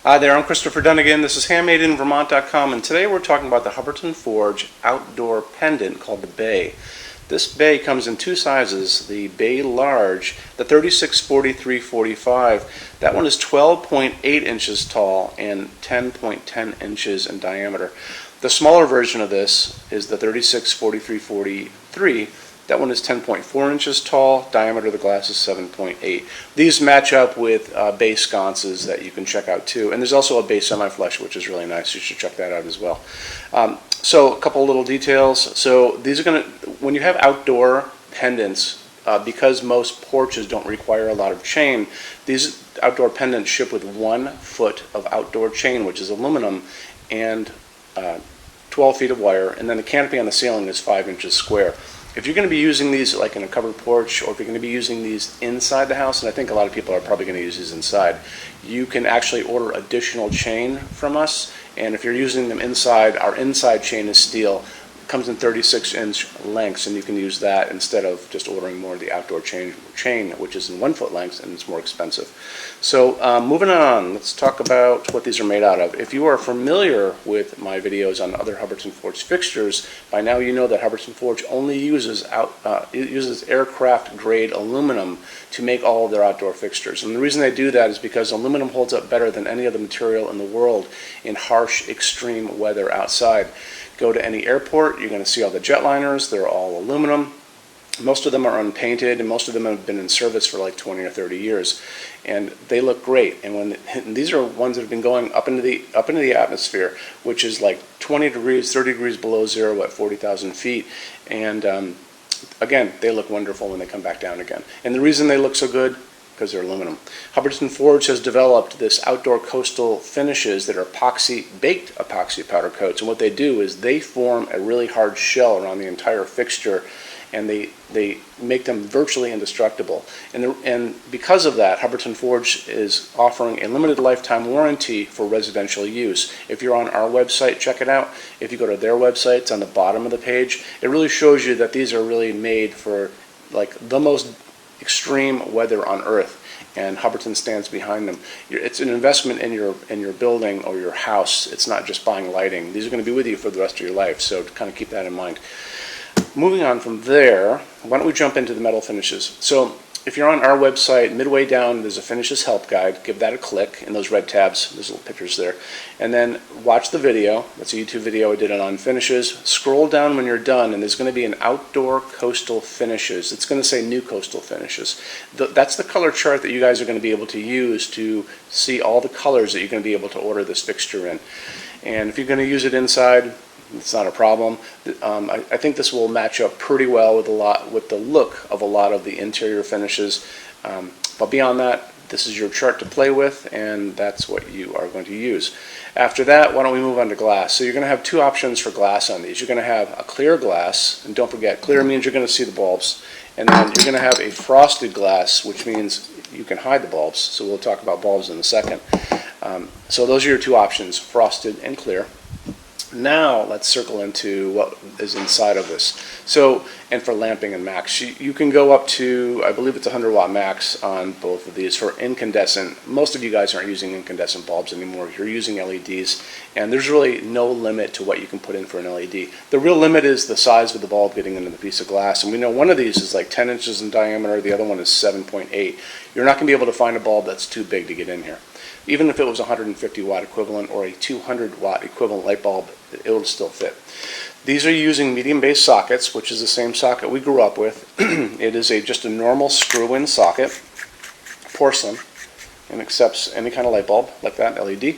Hi there, I'm Christopher Dunnigan. This is HandmadeInVermont.com, and today we're talking about the Hubbardton Forge outdoor pendant called the Bay. This bay comes in two sizes, the Bay Large, the 36-43-45. That one is 12.8 inches tall and 10.10 inches in diameter. The smaller version of this is the 36-43-43. That one is 10.4 inches tall, diameter of the glass is 7.8. These match up with bay sconces that you can check out too. And there's also a bay semi-flush, which is really nice. You should check that out as well. So a couple little details. So these are going to, when you have outdoor pendants, because most porches don't require a lot of chain, these outdoor pendants ship with 1 foot of outdoor chain, which is aluminum, and 12 feet of wire, and then the canopy on the ceiling is 5 inches square. If you're going to be using these like in a covered porch, or if you're going to be using these inside the house, and I think a lot of people are probably going to use these inside, you can actually order additional chain from us. And if you're using them inside, our inside chain is steel. It comes in 36-inch lengths, and you can use that instead of just ordering more of the outdoor chain, which is in 1 foot lengths, and it's more expensive. So moving on, let's talk about what these are made out of. If you are familiar with my videos on other Hubbardton Forge fixtures, by now you know that Hubbardton Forge only uses aircraft-grade aluminum to make all of their outdoor fixtures. And the reason they do that is because aluminum holds up better than any other material in the world in harsh, extreme weather outside. Go to any airport, you're going to see all the jetliners. They're all aluminum. Most of them are unpainted, and most of them have been in service for like 20 or 30 years, and they look great. And these are ones that have been going up into the atmosphere, which is like 20 degrees, 30 degrees below zero at 40,000 feet, and again, they look wonderful when they come back down again. And the reason they look so good, because they're aluminum. Hubbardton Forge has developed this outdoor coastal finishes that are baked epoxy powder coats, and what they do is they form a really hard shell around the entire fixture, and they make them virtually indestructible. And because of that, Hubbardton Forge is offering a limited lifetime warranty for residential use. If you're on our website, check it out. If you go to their website, it's on the bottom of the page. It really shows you that these are really made for like the most extreme weather on Earth, and Hubbardton stands behind them. It's an investment in your building or your house. It's not just buying lighting. These are going to be with you for the rest of your life, so kind of keep that in mind. Moving on from there, why don't we jump into the metal finishes. So if you're on our website, midway down there's a finishes help guide. Give that a click in those red tabs. There's little pictures there. And then watch the video. That's a YouTube video I did on finishes. Scroll down when you're done, and there's going to be an outdoor coastal finishes. It's going to say new coastal finishes. That's the color chart that you guys are going to be able to use to see all the colors that you're going to be able to order this fixture in. And if you're going to use it inside, it's not a problem. I think this will match up pretty well with the look of a lot of the interior finishes. But beyond that, this is your chart to play with, and that's what you are going to use. After that, why don't we move on to glass? So you're going to have two options for glass on these. You're going to have a clear glass, and don't forget, clear means you're going to see the bulbs. And then you're going to have a frosted glass, which means you can hide the bulbs. So we'll talk about bulbs in a second. So those are your two options, frosted and clear. Now let's circle into what is inside of this. So, and for lamping and max, you can go up to, I believe it's 100 watt max on both of these. For incandescent, most of you guys aren't using incandescent bulbs anymore. You're using LEDs, and there's really no limit to what you can put in for an LED. The real limit is the size of the bulb getting into the piece of glass, and we know one of these is like 10 inches in diameter, the other one is 7.8. You're not going to be able to find a bulb that's too big to get in here. Even if it was a 150 watt equivalent or a 200 watt equivalent light bulb, it will still fit. These are using medium base sockets, which is the same socket we grew up with. It is just a normal screw-in socket, porcelain, and accepts any kind of light bulb like that, LED.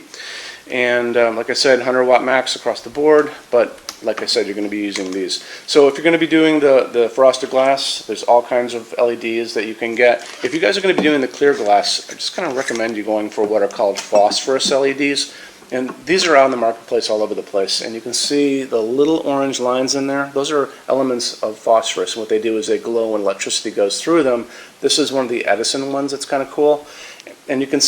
And like I said, 100 watt max across the board, but like I said, you're going to be using these. So if you're going to be doing the frosted glass, there's all kinds of LEDs that you can get. If you guys are going to be doing the clear glass, I just kind of recommend you going for what are called phosphorus LEDs. And these are out in the marketplace all over the place. And you can see the little orange lines in there. Those are elements of phosphorus. And what they do is they glow when electricity goes through them. This is one of the Edison ones that's kind of cool. And you can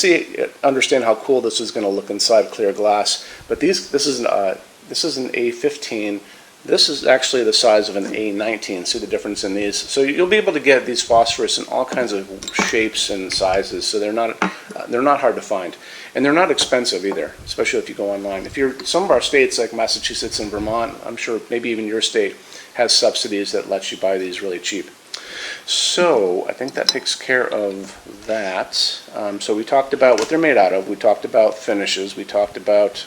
understand how cool this is going to look inside clear glass. But this is an A15 This is actually the size of an A19. See the difference in these? So you'll be able to get these phosphorus in all kinds of shapes and sizes, so they're not hard to find. And they're not expensive either, especially if you go online. If you're, some of our states like Massachusetts and Vermont, I'm sure maybe even your state, has subsidies that lets you buy these really cheap. So I think that takes care of that. So we talked about what they're made out of. We talked about finishes. We talked about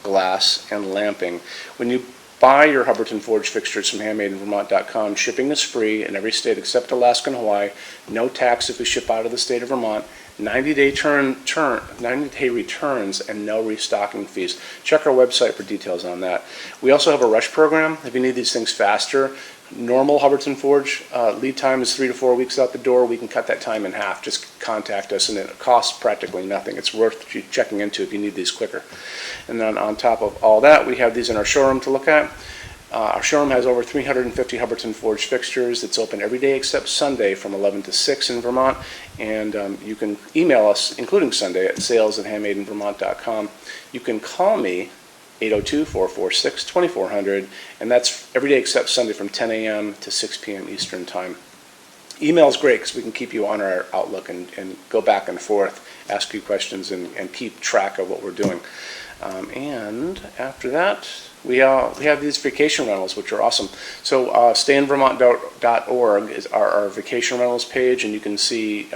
glass and lamping. When you buy your Hubbardton forged fixtures from HandmadeInVermont.com, shipping is free in every state except Alaska and Hawaii. No tax if we ship out of the state of Vermont. 90-day 90-day returns and no restocking fees. Check our website for details on that. We also have a rush program if you need these things faster. Normal Hubbardton forge lead time is 3 to 4 weeks out the door. We can cut that time in half. Just contact us, and it costs practically nothing. It's worth you checking into if you need these quicker. And then on top of all that, we have these in our showroom to look at. Our showroom has over 350 Hubbardton forged fixtures. It's open every day except Sunday from 11 to 6 in Vermont. And you can email us, including Sunday, at sales@HandmadeInVermont.com. You can call me, 802-446-2400, and that's every day except Sunday from 10 a.m. to 6 p.m. Eastern Time. Email is great because we can keep you on our Outlook and go back and forth, ask you questions, and keep track of what we're doing. And after that, we have these vacation rentals, which are awesome. So stayinvermont.org is our vacation rentals page, and you can see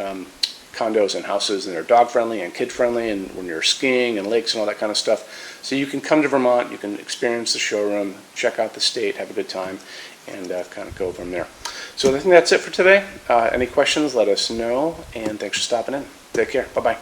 condos and houses, and they're dog friendly and kid friendly, and when you're skiing and lakes and all that kind of stuff. So you can come to Vermont, you can experience the showroom, check out the state, have a good time, and kind of go from there. So I think that's it for today. Any questions, let us know, and thanks for stopping in. Take care. Bye-bye.